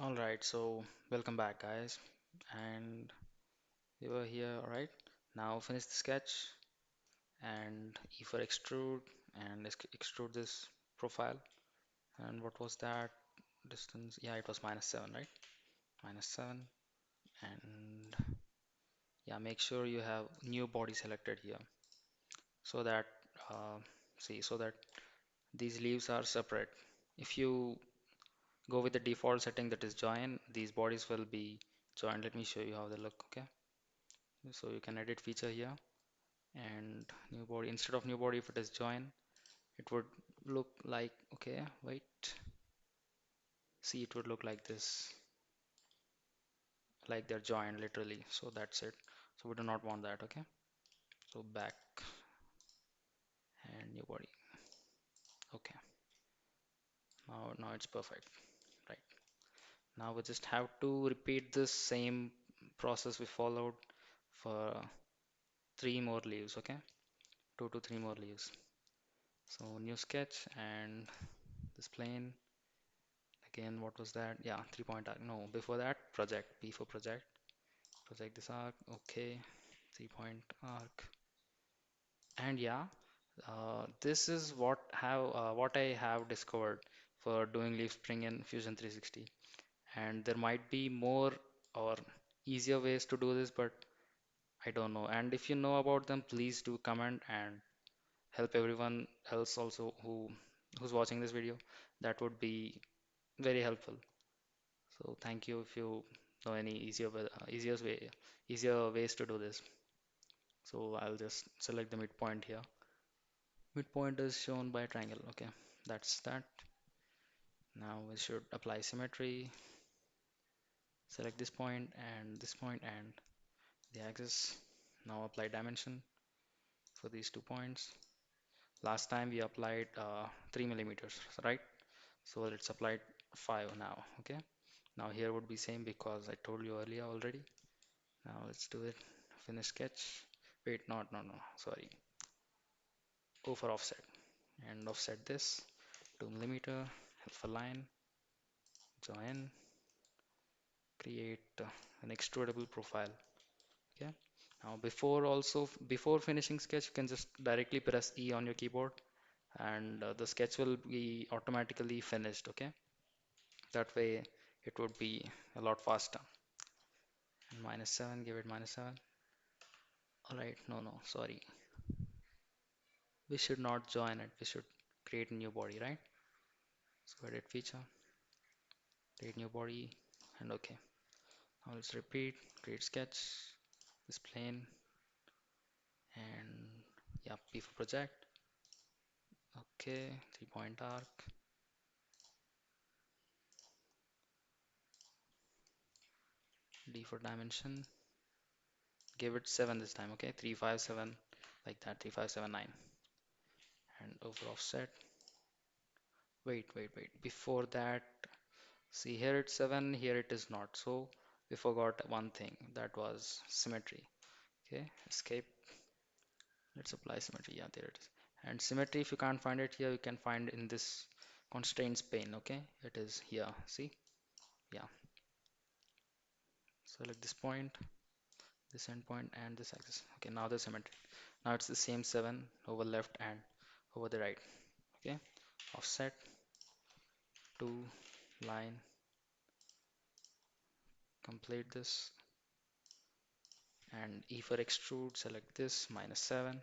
All right, so welcome back, guys. And we were here, all right? Now finish the sketch and E for extrude and extrude this profile. And what was that distance? Yeah, it was -7, right? -7. And yeah, make sure you have new body selected here so that, uh, see, so that these leaves are separate. If you go with the default setting that is join, these bodies will be joined. Let me show you how they look, okay? So you can edit feature here and new body, instead of new body, if it is join, it would look like, okay, wait, see, it would look like this, like they're joined literally. So that's it. So we do not want that, okay? So back and new body. Okay, now it's perfect, right? Now we just have to repeat this same process we followed for three more leaves, okay? 2 to 3 more leaves. So new sketch and this plane. Again, what was that? Yeah, 3 point arc. No, before that, project. P for project. Project this arc. Okay, 3 point arc. And yeah, this is what I have discovered for doing leaf spring in Fusion 360. And there might be more or easier ways to do this, but I don't know. And if you know about them, please do comment and help everyone else also who's watching this video. That would be very helpful. So thank you if you know any easier ways to do this. So I'll just select the midpoint here. Midpoint is shown by a triangle. Okay, that's that. Now we should apply symmetry. Select this point and the axis. Now apply dimension for these 2 points. Last time we applied 3 millimeters, right? So let's apply 5 now. Okay. Now here would be same because I told you earlier already. Now let's do it. Finish sketch. Wait, not, no, no, sorry. Go for offset and offset this 2 millimeter. Alpha line. Join. Create an extrudable profile. Okay. Now before finishing sketch, you can just directly press E on your keyboard, and the sketch will be automatically finished. Okay. That way it would be a lot faster. And -7. Give it -7. All right. No, no, sorry. We should not join it. We should create a new body, right? So edit feature, create new body, and okay. Now let's repeat, create sketch, this plane, and yeah, P for project. Okay, 3 point arc, D for dimension. Give it 7 this time, okay? 357, like that, 3579. And over offset. Wait. Before that, see here it's 7, here it is not. So we forgot one thing, that was symmetry. Okay, escape. Let's apply symmetry. Yeah, there it is. And symmetry, if you can't find it here, you can find in this constraints pane. Okay, it is here. See? Yeah. Select this point, this endpoint, and this axis. Okay, now the symmetry. Now it's the same 7 over left and over the right. Okay, offset to line. Complete this and E for extrude. Select this -7.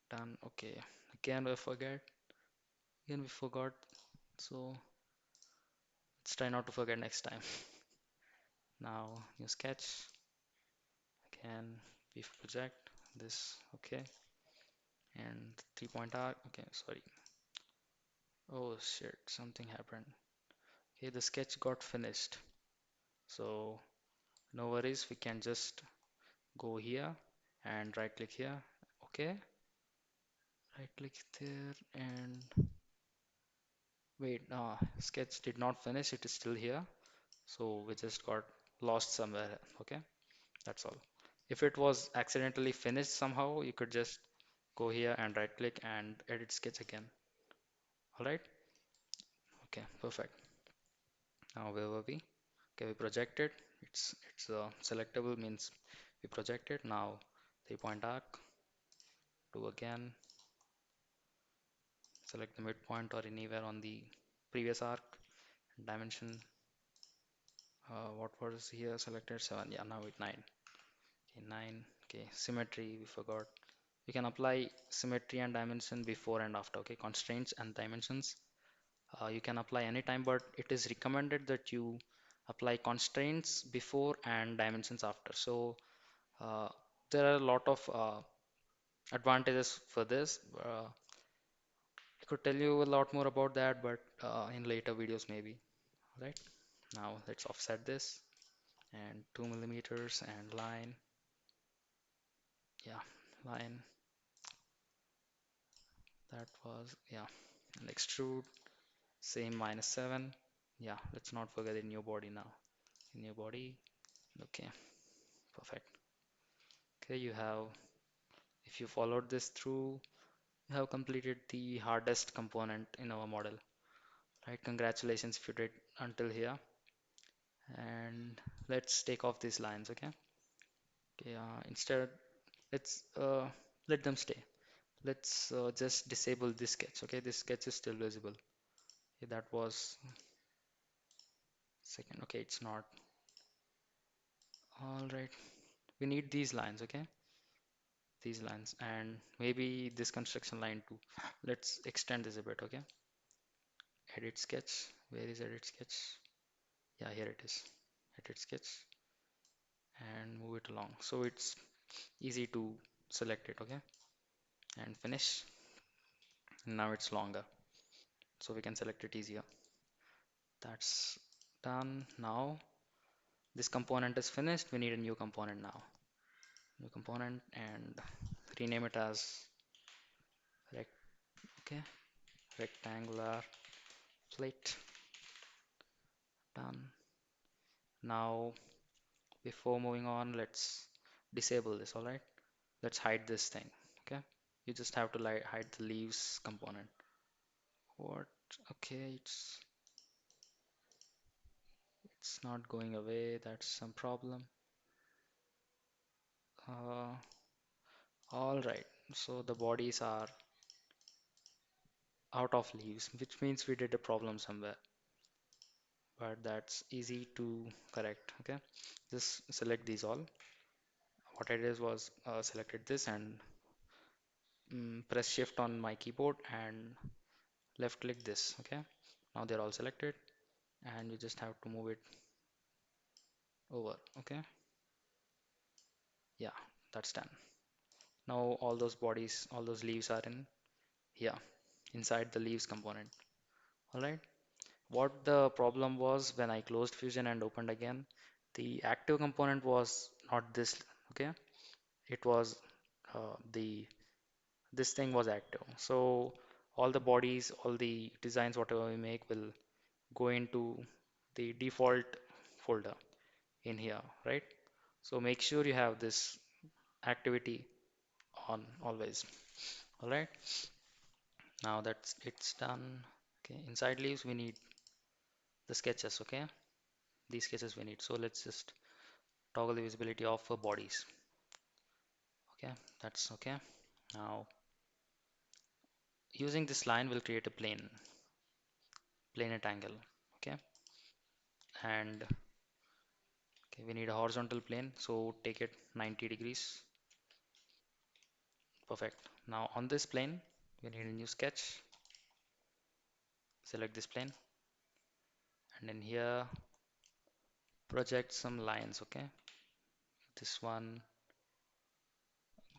Done. Okay. Again we forget. Again we forgot. So let's try not to forget next time. Now new sketch. Again, beef project, this, okay, and 3 point arc, okay, sorry. Oh shit, something happened. Okay, the sketch got finished. So no worries, we can just go here and right click here. Okay, right click there and wait, sketch did not finish, it is still here. So we just got lost somewhere. Okay, that's all. If it was accidentally finished somehow, you could just go here and right click and edit sketch again. All right. Okay, perfect. Now where were we? Okay, we project it. It's selectable, means we project it. Now 3 point arc, do again, select the midpoint or anywhere on the previous arc, dimension, what was here selected, 7, yeah, now it 9. Okay, 9. Okay, symmetry, we forgot. You can apply symmetry and dimension before and after. Okay, constraints and dimensions, you can apply anytime, but it is recommended that you apply constraints before and dimensions after. So uh, there are a lot of advantages for this. I could tell you a lot more about that, but in later videos maybe. Right, now let's offset this, and 2 millimeters, and line, yeah, line, that was, yeah, and extrude, same, -7. Yeah, let's not forget the new body now. New body, okay, perfect. Okay, you have, if you followed this through, you have completed the hardest component in our model, right? Congratulations if you did until here. And let's take off these lines, okay? Okay, instead, let's let them stay. Let's just disable this sketch, okay? This sketch is still visible. Okay, that was second. Okay, it's not. All right, we need these lines, okay? These lines, and maybe this construction line too. Let's extend this a bit, okay? Edit sketch. Where is edit sketch? Yeah, here it is. Edit sketch and move it along. So it's easy to select it, okay? And finish. Now it's longer, so we can select it easier. That's done. Now this component is finished. We need a new component now. New component, and rename it as rect, okay? Rectangular plate. Done. Now before moving on, let's disable this, all right? Let's hide this thing, okay? You just have to hide the leaves component. What? Okay, it's not going away. That's some problem. Uh, all right. So the bodies are out of leaves, which means we did a problem somewhere. But that's easy to correct. Okay, just select these all. What I did was selected this and press shift on my keyboard and left click this. Okay, now they're all selected, and you just have to move it over. Okay, yeah, that's done. Now all those bodies, all those leaves are in here, inside the leaves component. All right. What the problem was when I closed Fusion and opened again, the active component was not this. Okay, it was the this thing was active. So all the bodies, all the designs, whatever we make will go into the default folder in here, right? So make sure you have this activity on always. All right. Now that's it's done. Okay, inside leaves we need the sketches. Okay, these sketches we need. So let's just toggle the visibility off for bodies. Okay, that's okay. Now using this line will create a plane rectangle. Okay, and okay, we need a horizontal plane, so take it 90 degrees. Perfect. Now on this plane we need a new sketch. Select this plane, and then here project some lines. Okay, this one,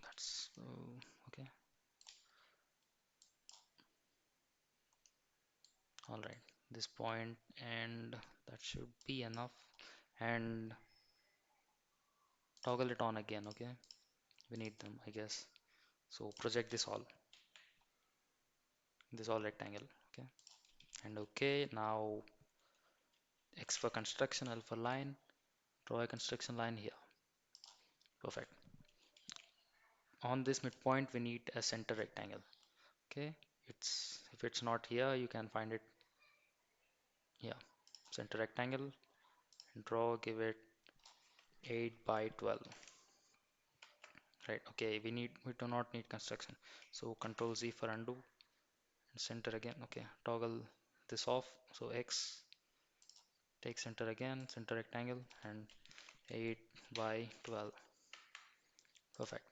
that's okay. All right, this point, and that should be enough. And toggle it on again. Okay, we need them, I guess. So project this all rectangle. Okay, and okay, now X for construction, L for line, draw a construction line here. Perfect. On this midpoint we need a center rectangle. Okay, it's if it's not here, you can find it here. Center rectangle, Draw, give it 8 by 12. Right, okay, we do not need construction. So Control Z for undo and center again. Okay, toggle this off. So X, take center again, center rectangle, and 8 by 12. Perfect.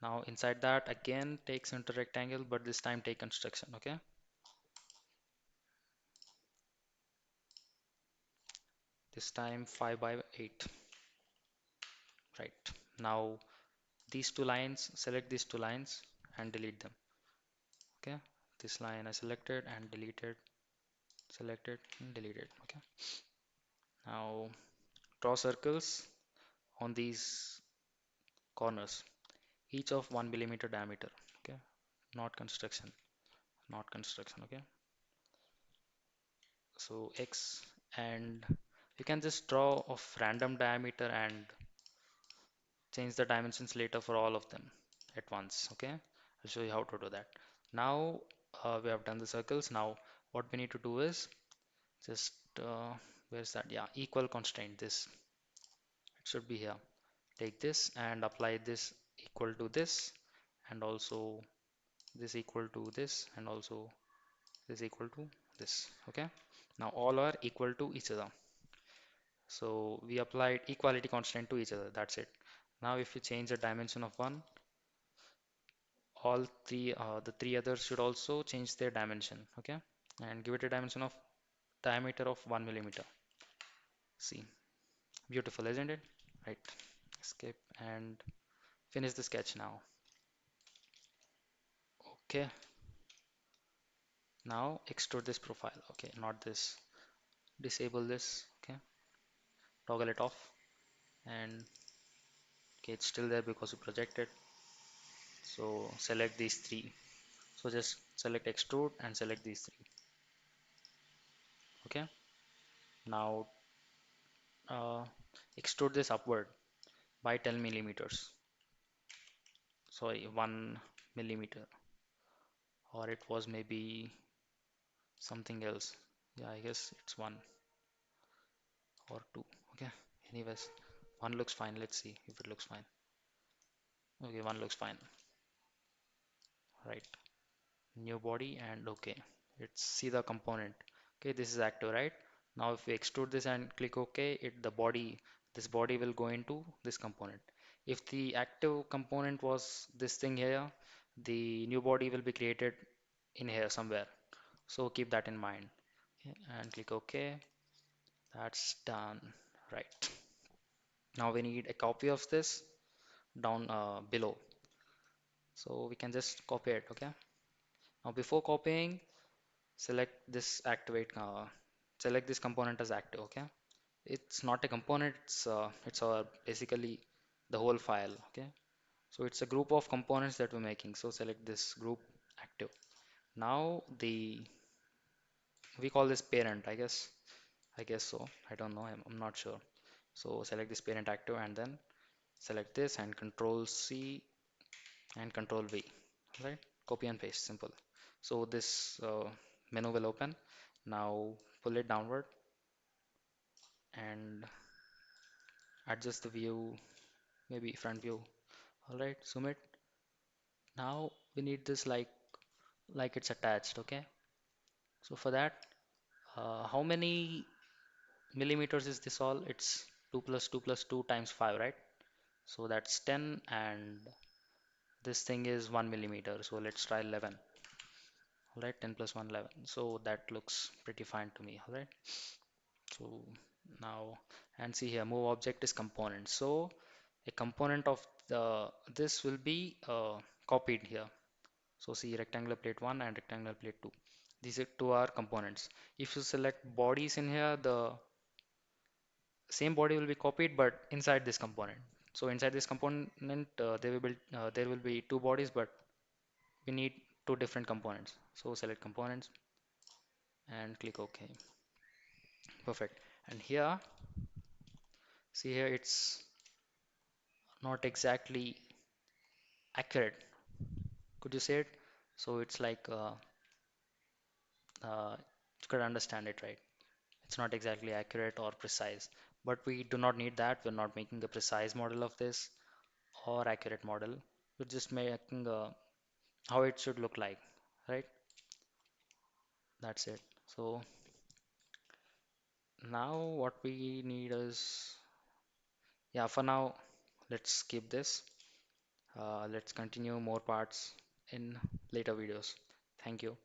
Now inside that again take center rectangle, but this time take construction. Okay, this time 5 by 8. Right, now these two lines, select these two lines and delete them. Okay, this line I selected and deleted, selected and deleted. Okay, now draw circles on these corners, each of 1 millimeter diameter. Okay, not construction, not construction. Okay, so X, and you can just draw of random diameter and change the dimensions later for all of them at once. Okay, I'll show you how to do that. Now we have done the circles. Now what we need to do is just where's that? Yeah, equal constraint. This it should be here. Take this and apply this equal to this, and also this equal to this, and also this equal to this. Okay, now all are equal to each other. So we applied equality constraint to each other. That's it. Now if you change the dimension of one, all three the three others should also change their dimension. Okay, and give it a dimension of diameter of 1 millimeter. See, beautiful, isn't it? Right, escape and finish the sketch now. Okay, now extrude this profile. Okay, not this, disable this. Okay, toggle it off, and okay, it's still there because we projected. So select these three. So just select extrude and select these three. Okay, now uh, extrude this upward by 10 millimeters. Sorry, 1 millimeter, or it was maybe something else. Yeah, I guess it's one or two. Okay, anyways, one looks fine. Let's see if it looks fine. Okay, one looks fine. Right, new body, and okay, let's see the component. Okay, this is active, right? Now if we extrude this and click OK, this body will go into this component. If the active component was this thing here, the new body will be created in here somewhere, so keep that in mind. Okay, and click OK. That's done. Right, now we need a copy of this down below, so we can just copy it. Okay, now before copying, select this activate select this component as active. Okay, it's not a component, it's basically the whole file. Okay, so it's a group of components that we're making, so select this group active. Now the we call this parent, I guess so, I don't know, I'm not sure. So select this parent active and then select this and Control C and Control V. Right, copy and paste, simple. So this menu will open. Now pull it downward and adjust the view, maybe front view. All right, zoom it. Now we need this like it's attached. Okay, so for that, how many millimeters is this all? It's 2 plus 2 plus 2 times 5, right? So that's 10, and this thing is 1 millimeter, so let's try 11. All right, 10 plus 1, 11. So that looks pretty fine to me. All right, so now, and see here, move object is component. So a component of this will be copied here. So see, rectangular plate 1 and rectangular plate 2. These are two are components. If you select bodies in here, the same body will be copied but inside this component. So inside this component, there will be two bodies, but we need two different components. So select components and click OK. Perfect. And here, see here, it's not exactly accurate. Could you say it? So it's like you could understand it, right? It's not exactly accurate or precise. but we do not need that. We're not making a precise model of this or accurate model. We're just making how it should look like, right? That's it. So now what we need is, yeah, for now, let's skip this. Let's continue more parts in later videos. Thank you.